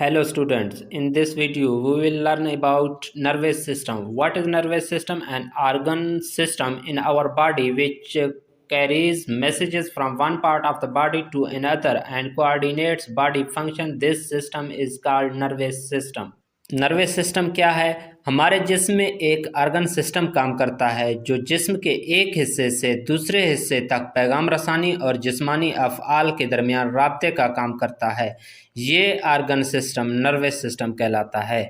Hello students, in this video we will learn about nervous system. What is nervous system? An organ system in our body which carries messages from one part of the body to another and coordinates body function. This system is called nervous system. Nervous system क्या है? हमारे जिस्म में एक organ system काम करता है जो जिस्म के एक हिस्से से दूसरे हिस्से तक पैगाम रसानी और जिस्मानी अफ़आल के दरमियान राब्ते का काम करता है। ये ऑर्गन सिस्टम नर्वस सिस्टम कहलाता है।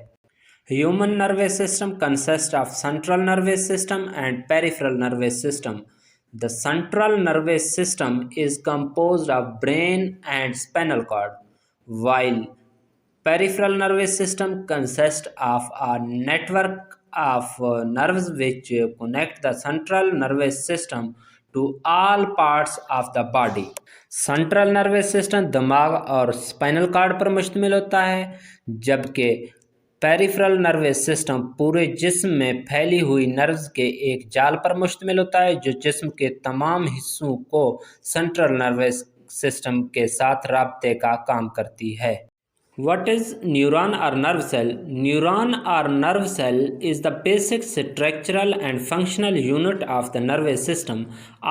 Human nervous system consist of central nervous system and peripheral nervous system. The central nervous system is composed of brain and spinal cord, while peripheral nervous system consists of a network of nerves which connect the central nervous system to all parts of the body. Central nervous system दिमाग और spinal cord पर मुश्तमिल होता है, जबकि peripheral nervous system पूरे जिस्म में फैली हुई नर्व्स के एक जाल पर मुश्तमिल होता है जो जिस्म के तमाम हिस्सों को सेंट्रल नर्वस सिस्टम के साथ राब्ते का काम करती है। What is neuron or nerve cell? Neuron or nerve cell is the basic structural and functional unit of the nervous system.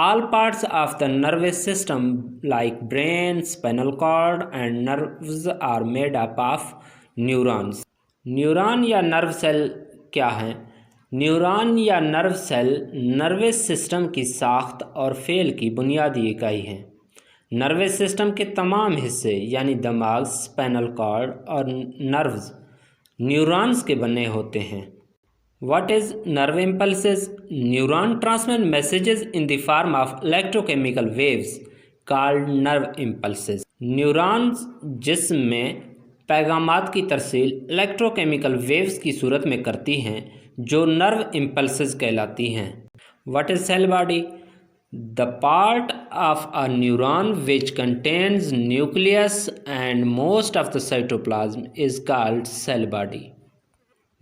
All parts of the nervous system like brain, spinal cord and nerves are made up of neurons. Neuron या nerve cell क्या है? Neuron या nerve cell nervous system की साख्त और fail की बुनियादी इकाई है। नर्वस सिस्टम के तमाम हिस्से यानी दिमाग, स्पाइनल कॉर्ड और नर्व्स न्यूरॉन्स के बने होते हैं। What is nerve impulses? Neuron transmit messages in the form of electrochemical waves called nerve impulses. Neurons जिस्म में पैगामात की तरसील इलेक्ट्रोकेमिकल वेव्स की सूरत में करती हैं जो नर्व इम्पल्सेस कहलाती हैं। What is cell body? The part of a neuron which contains nucleus and most of the cytoplasm is called cell body.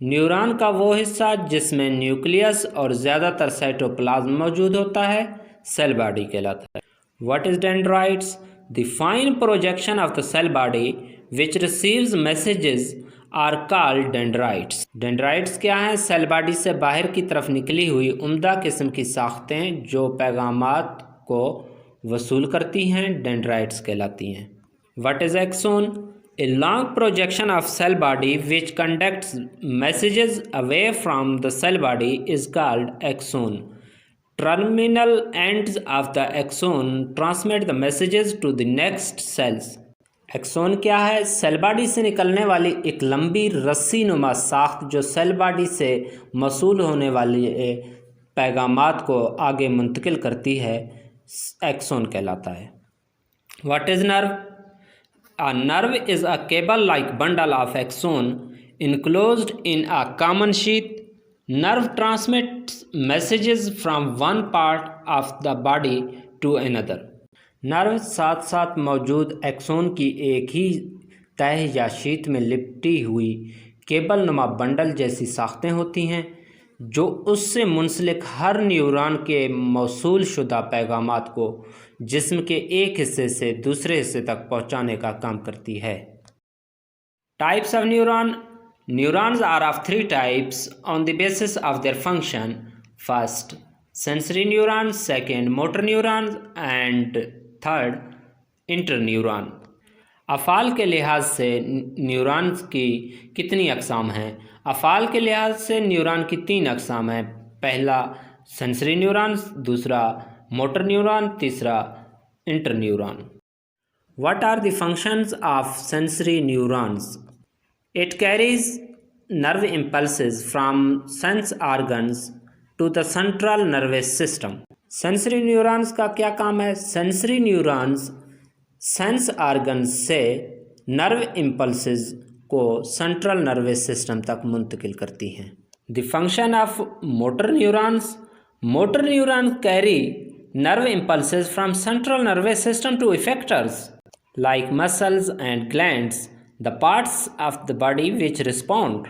Neuron का वो हिस्सा जिसमें न्यूक्लियस और ज़्यादातर साइटोप्लाज्म मौजूद होता है सेल बॉडी कहलाता है। What is dendrites? The fine projection of the cell body which receives messages are called dendrites. Dendrites क्या हैं? सेल बॉडी से बाहर की तरफ निकली हुई उम्दा किस्म की साख्तें जो पैगामात को वसूल करती हैं डेंड्राइट्स कहलाती हैं। What is axon? A long projection of cell body which conducts messages away from the cell body is called axon. Terminal ends of the axon transmit the messages to the next cells. Axon क्या है? Cell body से निकलने वाली एक लंबी रस्सी नुमा साख्त जो सेल बॉडी से मसूल होने वाली पैगामात को आगे मुंतकिल करती है एक्सोन कहलाता है। What is nerve? A nerve is a cable like bundle of axon enclosed in a common sheath. Nerve transmits messages from one part of the body to another. Nerve साथ साथ मौजूद एक्सोन की एक ही तह या शीत में लिपटी हुई केबल नुमा बंडल जैसी साख्तें होती हैं जो उससे मुंसलिक हर न्यूरॉन के मौसूल शुदा पैगामात को जिस्म के एक हिस्से से दूसरे हिस्से तक पहुंचाने का काम करती है। Types of neuron. Neurons are of 3 types on the basis of their function. First sensory neuron, second motor neurons and third interneuron. अफ़ाल के लिहाज से न्यूरॉन्स की कितनी अक़साम हैं? अफ़ाल के लिहाज से न्यूरॉन की 3 अक़साम हैं। पहला सेंसरी न्यूरॉन्स, दूसरा मोटर न्यूरॉन, तीसरा interneuron. What are the functions of sensory neurons? It carries nerve impulses from sense organs to the central nervous system. Sensory neurons का क्या काम है? सेंसरी न्यूरॉन्स सेंस ऑर्गन से नर्व इम्पल्सेस को central nervous system तक मुंतकिल करती हैं। The function of motor neurons. Motor neuron carry nerve impulses from central nervous system to effectors like muscles and glands, the parts of the body which respond.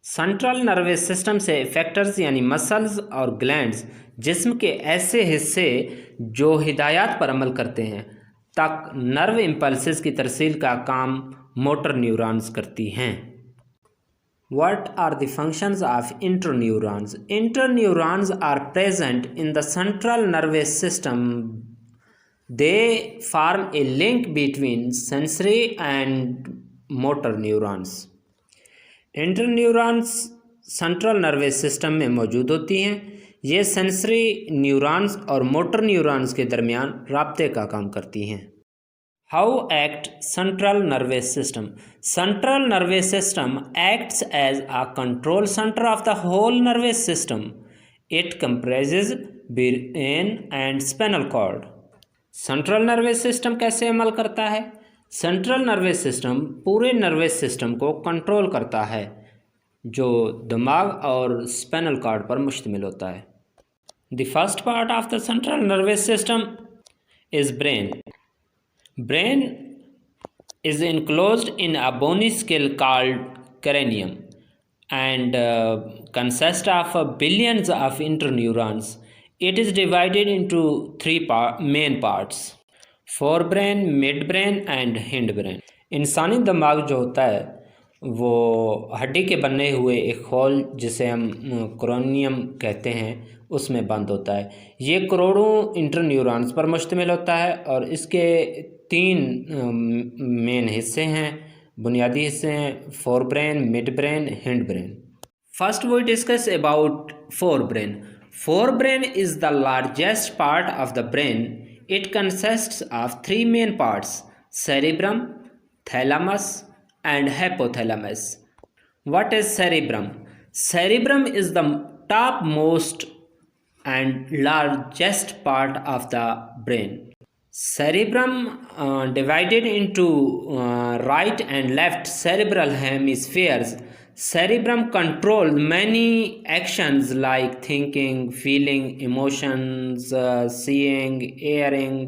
Central nervous system से effectors यानी muscles और glands जिस्म के ऐसे हिस्से जो हिदायत पर अमल करते हैं तक नर्व इम्पल्सेस की तरसील का काम मोटर न्यूरॉन्स करती हैं। What are the functions of interneurons? Interneurons are present in the central nervous system. They form a link between sensory and motor neurons. Interneurons central nervous system में मौजूद होती हैं। ये सेंसरी न्यूरॉन्स और motor neurons के दरमियान राब्ते का काम करती हैं। How act central nervous system? Central nervous system acts as a control center of the whole nervous system. It comprises brain and spinal cord. Central nervous system कैसे अमल करता है? सेंट्रल नर्वस सिस्टम पूरे नर्वस सिस्टम को control करता है, जो दिमाग और स्पाइनल कॉर्ड पर मुश्तमिल होता है। The first part of the central nervous system is brain. Brain is enclosed in a bony skull called cranium and consists of billions of interneurons. It is divided into three main parts: forebrain, midbrain and hindbrain. इंसानी दिमाग जो होता है वो हड्डी के बने हुए एक खोल जिसे हम क्रोनियम कहते हैं उसमें बंद होता है। ये करोड़ों इंटरन्यूरॉन्स पर मुश्तमिल होता है और इसके तीन मेन हिस्से हैं, बुनियादी हिस्से हैं: forebrain, midbrain, hindbrain. First we discuss about forebrain. Forebrain is the largest part of the brain. It consists of three main parts: cerebrum, thalamus and hypothalamus. What is cerebrum? Cerebrum is the topmost and largest part of the brain. Cerebrum divided into right and left cerebral hemispheres. Cerebrum controls many actions like thinking, feeling, emotions, seeing, hearing,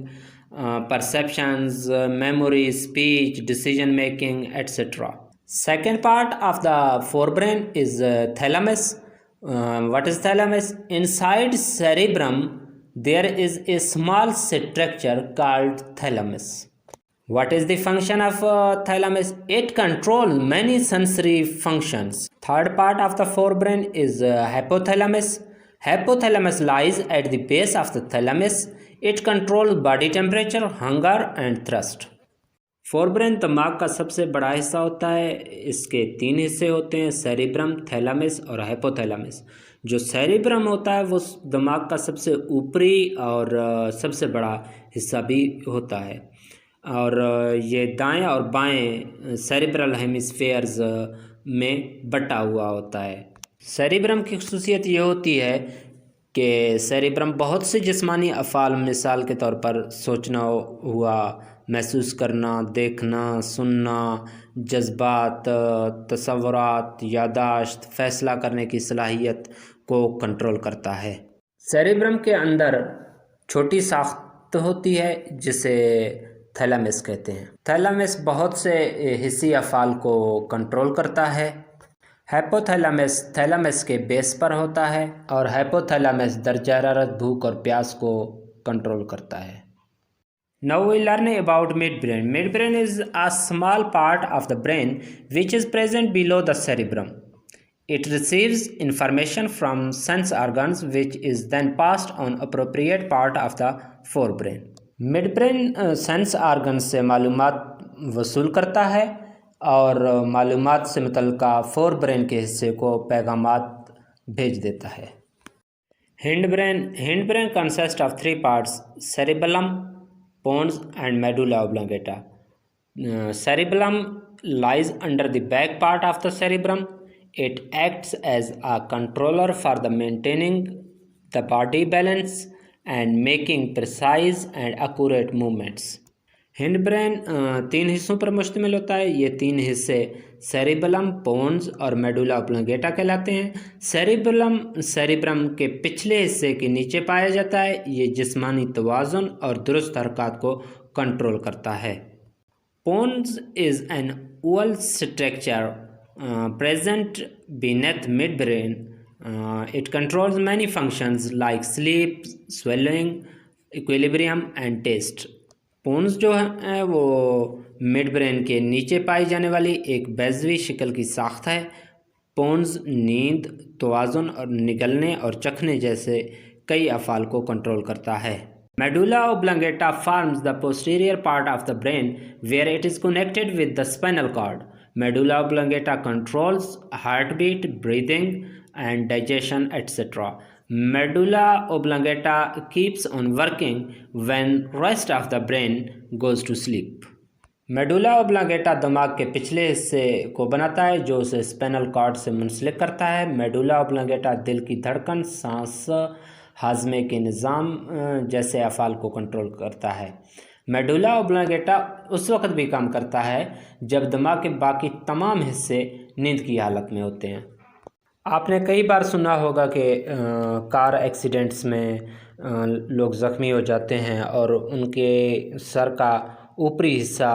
perceptions, memory, speech, decision making, etc. Second part of the forebrain is thalamus. What is thalamus? Inside cerebrum there is a small structure called thalamus. What is the function of thalamus? It controls many sensory functions. Third part of the forebrain is hypothalamus. Hypothalamus lies at the base of the thalamus. It controls body temperature, hunger and thirst. Forebrain दिमाग का सबसे बड़ा हिस्सा होता है। इसके तीन हिस्से होते हैं: सेरिब्रम, थैलामस और हाइपोथैलामस। जो सेरिब्रम होता है वो दिमाग का सबसे ऊपरी और सबसे बड़ा हिस्सा भी होता है और ये दाएं और बाएं सेरिब्रल हेमिस्फेयर्स में बटा हुआ होता है। सेरिब्रम की खुसूसियत ये होती है कि सेरिब्रम बहुत से जिस्मानी अफ़ाल, मिसाल के तौर पर सोचना हुआ, महसूस करना, देखना, सुनना, जज्बात, तसव्वुरात, यादाश्त, फ़ैसला करने की सलाहियत को कंट्रोल करता है। सेरिब्रम के अंदर छोटी साख्त होती है जिसे थैलामस कहते हैं। थैलामस बहुत से हिस्सी अफ़ाल को कंट्रोल करता है। हाइपोथैलामस थैलामस के बेस पर होता है और हाइपोथैलामस दर्जा हरारत, भूख और प्यास को कंट्रोल करता है। Now we learn about midbrain. Midbrain is a small part of the brain which is present below the cerebrum. It receives information from sense organs which is then passed on appropriate part of the forebrain. Midbrain sense organs से मालूमात वसूल करता है और मालूमात से मुतल्लिका fore brain के हिस्से को पैगामात भेज देता है। Hind brain consist of three parts: cerebellum, pons and medulla oblongata. Cerebellum lies under the back part of the cerebrum. It acts as a controller for the maintaining the body balance and making precise and accurate movements. Hind brain तीन हिस्सों पर मुश्तमिल होता है। ये तीन हिस्से cerebellum, पोन्स और मेडुला ऑब्लोंगेटा कहलाते हैं। सेरिब्रम के पिछले हिस्से के नीचे पाया जाता है। ये जिस्मानी तवाज़ुन और दुरुस्त हरकत को कंट्रोल करता है। Pons is an oval structure present beneath midbrain. It controls many functions like sleep, swallowing, equilibrium and taste. Pons जो है वो मिड ब्रेन के नीचे पाई जाने वाली एक बेज़वी शिकल की साख्त है। पोन्स नींद, तवाज़ुन और निगलने और चखने जैसे कई अफ़ाल को कंट्रोल करता है। Medulla oblongata forms the posterior part of the brain where it is connected with the spinal cord. Medulla oblongata controls heartbeat, breathing, and digestion, etc. Medulla oblongata keeps on working when rest of the brain goes to sleep. Medulla oblongata दिमाग के पिछले हिस्से को बनाता है जो उसे spinal cord से मुंसलिक करता है। मेडुला ओब्लांगेटा दिल की धड़कन, सांस, हाजमे के निज़ाम जैसे अफ़ाल को कंट्रोल करता है। मेडुला ओब्लांगेटा उस वक्त भी काम करता है जब दिमाग के बाकी तमाम हिस्से नींद की हालत में होते हैं। आपने कई बार सुना होगा कि कार एक्सीडेंट्स में लोग ज़ख्मी हो जाते हैं और उनके सर का ऊपरी हिस्सा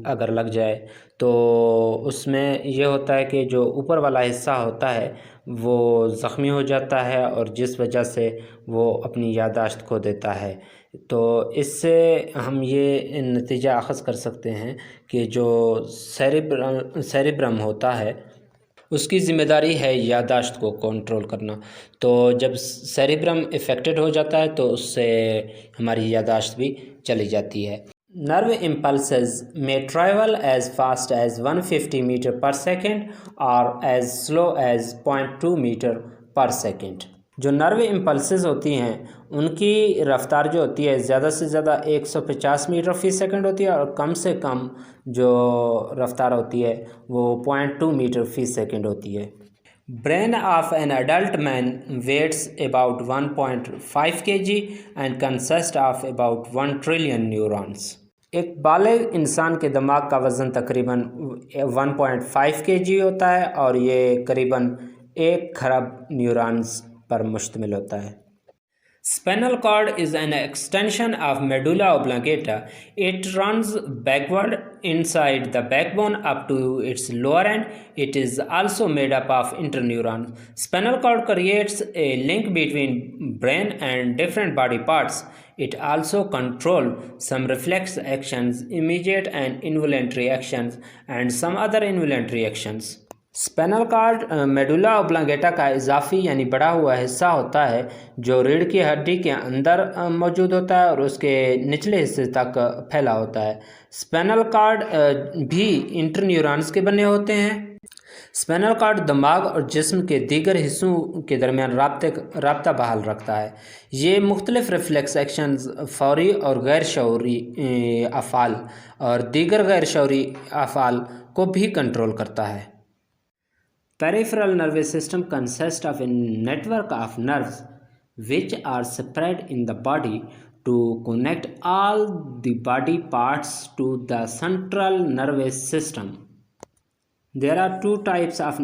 अगर लग जाए तो उसमें यह होता है कि जो ऊपर वाला हिस्सा होता है वो ज़ख्मी हो जाता है और जिस वजह से वो अपनी याददाश्त खो देता है। तो इससे हम ये नतीजा अख़ज़ कर सकते हैं कि जो सेरिब्रम होता है उसकी ज़िम्मेदारी है याददाश्त को कंट्रोल करना। तो जब सेरिब्रम इफ़ेक्टेड हो जाता है तो उससे हमारी याददाश्त भी चली जाती है। Nerve impulses may travel as fast as 150 metre per second और as slow as 0.2 metre per second. जो नर्व इम्पल्सेस होती हैं उनकी रफ़्तार जो होती है ज़्यादा से ज़्यादा 150 मीटर फ़ी सेकंड होती है और कम से कम जो रफ़्तार होती है वो 0.2 मीटर फ़ी सेकंड होती है। Brain of an adult man weighs about 1.5 kg and consists of about 1 trillion neurons. एक बालिग इंसान के दिमाग का वज़न तकरीबन 1.5 kg होता है और ये करीबन 1 खरब न्यूरॉन्स पर मुश्तमिल होता है। Spinal cord is an extension of medulla oblongata. It runs backward inside the backbone up to its lower end. It is also made up of interneurons. Spinal cord creates a link between brain and different body parts. It also controls some reflex actions, immediate and involuntary actions, and some other involuntary actions. Spinal cord medulla oblongata का इजाफी यानी बढ़ा हुआ हिस्सा होता है जो रीढ़ की हड्डी के अंदर मौजूद होता है और उसके निचले हिस्से तक फैला होता है। स्पाइनल कॉर्ड भी इंटरन्यूरॉन्स के बने होते हैं। स्पाइनल कॉर्ड दिमाग और जिस्म के दीगर हिस्सों के दरमियान राब्ता बहाल रखता है। ये मुख्तलिफ रिफ्लेक्स एक्शंस, फौरी और गैर शऊरी अफ़ाल और दीगर गैर शऊरी अफ़ाल को भी कंट्रोल करता है। Peripheral nervous system consists of a network of nerves which are spread in the body to connect all the body parts to the central nervous system. There are two types of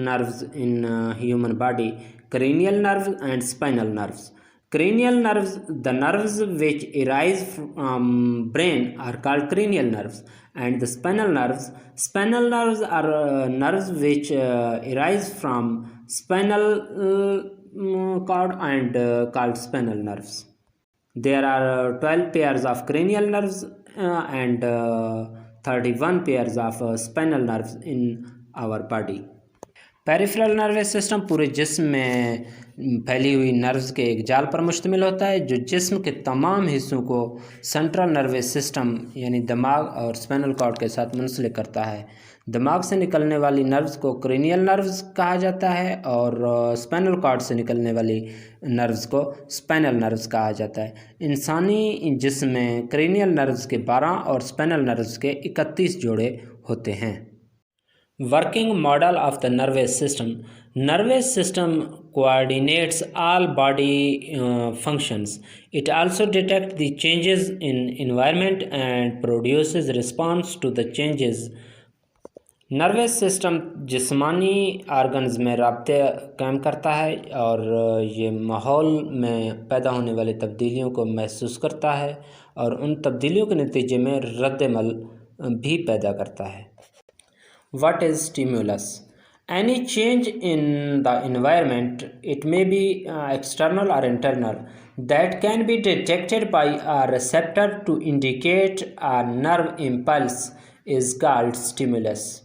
nerves in human body: cranial nerves and spinal nerves. Cranial nerves, the nerves which arise from brain, are called cranial nerves, and the spinal nerves are nerves which arise from spinal cord and called spinal nerves. There are 12 pairs of cranial nerves and 31 pairs of spinal nerves in our body. Peripheral nervous system पूरे जिस्म में फैली हुई nerves के एक जाल पर मुश्तमिल होता है जो जिस्म के तमाम हिस्सों को सेंट्रल नर्वस सिस्टम यानी दिमाग और स्पाइनल कॉर्ड के साथ मुंसलिक करता है। दिमाग से निकलने वाली नर्व्स को क्रेनियल नर्व्स कहा जाता है और स्पाइनल कॉर्ड से निकलने वाली नर्व्स को स्पाइनल नर्व्स कहा जाता है। इंसानी जिस्म में क्रेनियल नर्व्स के 12 और स्पाइनल नर्व्स के 31 जोड़े होते हैं। Working model of the nervous system. Nervous system coordinates all body functions. It also detects the changes in environment and produces response to the changes. Nervous system जिस्मानी organs में राब्ते कायम करता है और ये माहौल में पैदा होने वाली तब्दीलियों को महसूस करता है और उन तब्दीलियों के नतीजे में रद्द-ए-अमल भी पैदा करता है। What is stimulus? Any change in the environment, it may be external or internal, that can be detected by a receptor to indicate a nerve impulse is called stimulus.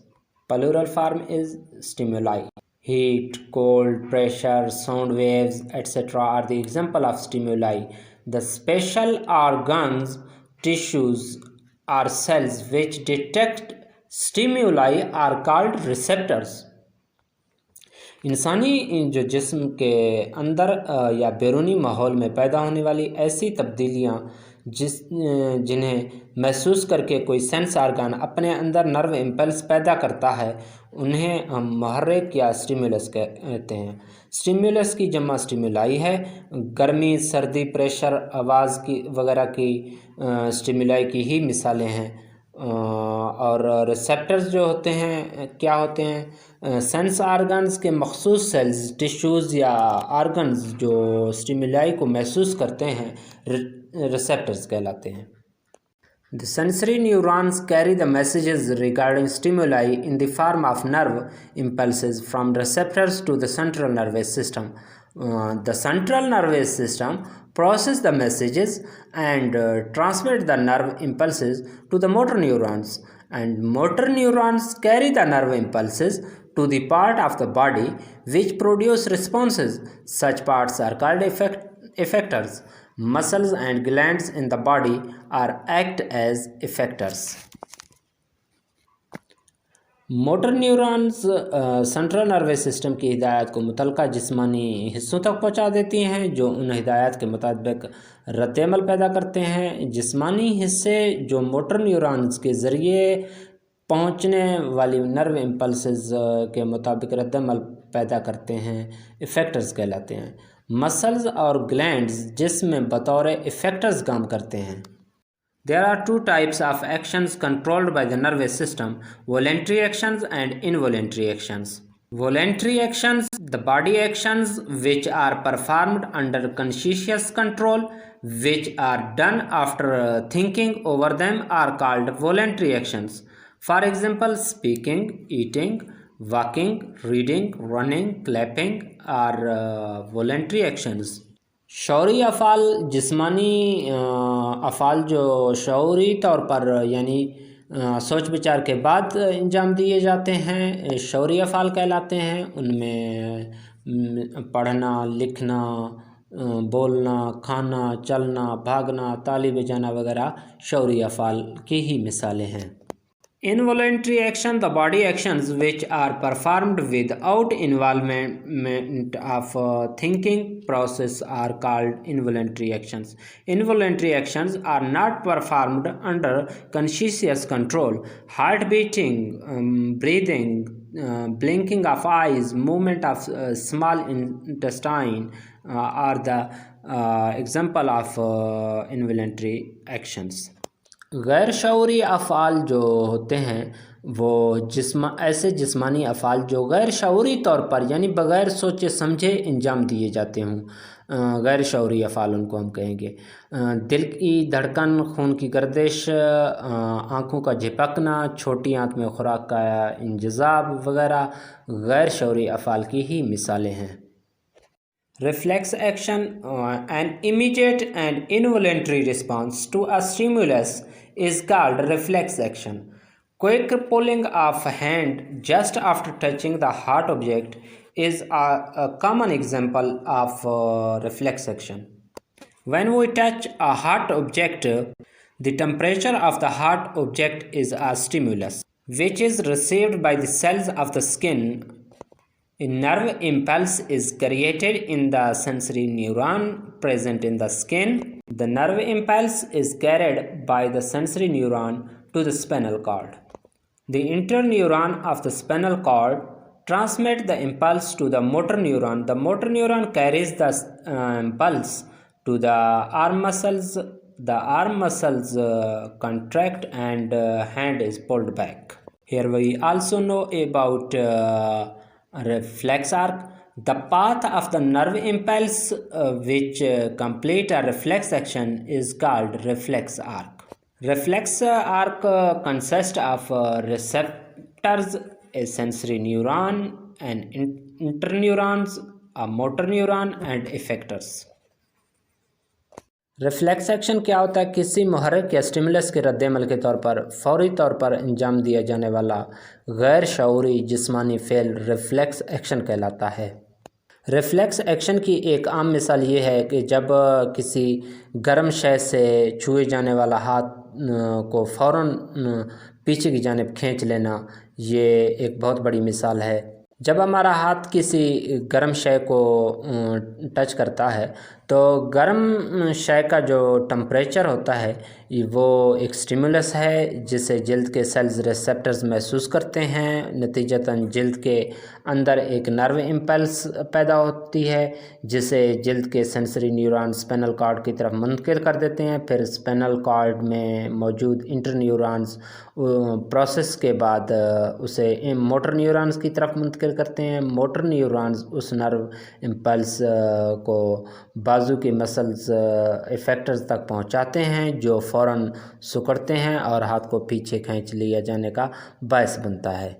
Plural form is stimuli. Heat, cold, pressure, sound waves, etc. are the example of stimuli. The special organs, tissues, or cells which detect stimuli are called receptors. इंसानी जो जिस्म के अंदर या बैरूनी माहौल में पैदा होने वाली ऐसी तब्दीलियाँ जिन्हें महसूस करके कोई सेंस आर्गन अपने अंदर नर्व इम्पल्स पैदा करता है उन्हें हम मुहर्रिक या स्टिमुलस कहते हैं। स्टिमुलस की जमा स्टिमुलाई है। गर्मी, सर्दी, प्रेशर, आवाज़ की वगैरह की स्टिमुलाई की ही मिसालें हैं। और रिसेप्टर्स जो होते हैं क्या होते हैं? सेंस आर्गन्स के मखसूस सेल्स, टिश्यूज़ या आर्गन्स जो स्टिमुलाई को महसूस करते हैं रिसेप्टर्स कहलाते हैं। The sensory neurons carry the messages regarding stimuli in the form of nerve impulses from receptors to the central nervous system. The central nervous system process the messages and transmit the nerve impulses to the motor neurons, and motor neurons carry the nerve impulses to the part of the body which produce responses. Such parts are called effectors. Muscles and glands in the body are act as effectors. Motor neurons central nervous system की हिदायत को मुतल्लिका जिस्मानी हिस्सों तक पहुंचा देती हैं जो उन हिदायत के मुताबिक रद्द-ए-अमल पैदा करते हैं। जिस्मानी हिस्से जो मोटर न्यूरॉन्स के ज़रिए पहुंचने वाली नर्व इम्पल्सेस के मुताबिक रद्द-ए-अमल पैदा करते हैं इफ़ेक्टर्स कहलाते हैं। मसल्स और ग्लैंड्स जिसमें बतौर इफ़ेक्टर्स काम करते हैं। There are two types of actions controlled by the nervous system: voluntary actions and involuntary actions. Voluntary actions, the body actions which are performed under conscious control, which are done after thinking over them, are called voluntary actions. For example, speaking, eating, walking, reading, running, clapping are voluntary actions. Shauri अफ़ाल जिस्मानी अफ़ाल जो शौरी तौर पर यानी सोच विचार के बाद अंजाम दिए जाते हैं शौरी अफ़ाल कहलाते हैं। उनमें पढ़ना, लिखना, बोलना, खाना, चलना, भागना, ताली बजाना वगैरह शौरी अफ़ाल की ही मिसालें हैं। Involuntary action, the body actions which are performed without involvement of thinking process are called involuntary actions. Involuntary actions are not performed under conscious control. Heart beating, breathing, blinking of eyes, movement of small intestine are the example of involuntary actions. गैर शऊरी अफ़आल जो होते हैं वो ऐसे जिस्मानी अफ़आल जो गैर शऊरी तौर पर यानी बग़ैर सोचे समझे अंजाम दिए जाते हों गैर शऊरी अफ़आल उनको हम कहेंगे। दिल की धड़कन, खून की गर्दिश, आँखों का झपकना, छोटी आँख में खुराक का इंतज़ाब वगैरह गैर शऊरी अफ़आल की ही मिसालें हैं। Reflex action, an immediate and involuntary response to a stimulus is called reflex action. Quick pulling of hand just after touching the hot object is a common example of reflex action. When we touch a hot object, the temperature of the hot object is a stimulus, which is received by the cells of the skin. A nerve impulse is created in the sensory neuron present in the skin. The nerve impulse is carried by the sensory neuron to the spinal cord. The interneuron of the spinal cord transmits the impulse to the motor neuron. The motor neuron carries the impulse to the arm muscles. The arm muscles contract and hand is pulled back. Here we also know about reflex arc. The path of the nerve impulse which complete a reflex action is called reflex arc. Reflex arc consists of receptors, a sensory neuron, an interneurons, a motor neuron, and effectors. Reflex action क्या होता है? किसी मुहर्रिक या stimulus के रद्दअमल के तौर पर फौरी तौर पर अंजाम दिया जाने वाला गैर शऊरी जिस्मानी फ़ेल रिफ्लेक्स एक्शन कहलाता है। रिफ्लेक्स एक्शन की एक आम मिसाल ये है कि जब किसी गर्म शय से छुए जाने वाला हाथ को फ़ौरन पीछे की जानिब खींच लेना, ये एक बहुत बड़ी मिसाल है। जब हमारा हाथ किसी गर्म शय को टच करता है तो गर्म शय का जो टेम्परेचर होता है वो एक स्टिमुलस है जिसे जल्द के सेल्स रिसेप्टर्स महसूस करते हैं। नतीजतन जल्द के अंदर एक नर्व इम्पल्स पैदा होती है जिसे जल्द के सेंसरी न्यूरॉन स्पाइनल कॉर्ड की तरफ मुंतकिल कर देते हैं। फिर स्पाइनल कॉर्ड में मौजूद इंटर न्यूरॉन्स प्रोसेस के बाद उसे मोटर न्यूरॉन्स की तरफ मुंतकिल करते हैं। मोटर न्यूरॉन्स उस नर्व इम्पल्स को बाजू के मसल्स इफेक्टर्स तक पहुंचाते हैं जो फ़ौरन सिकुड़ते हैं और हाथ को पीछे खींच लिया जाने का बायस बनता है।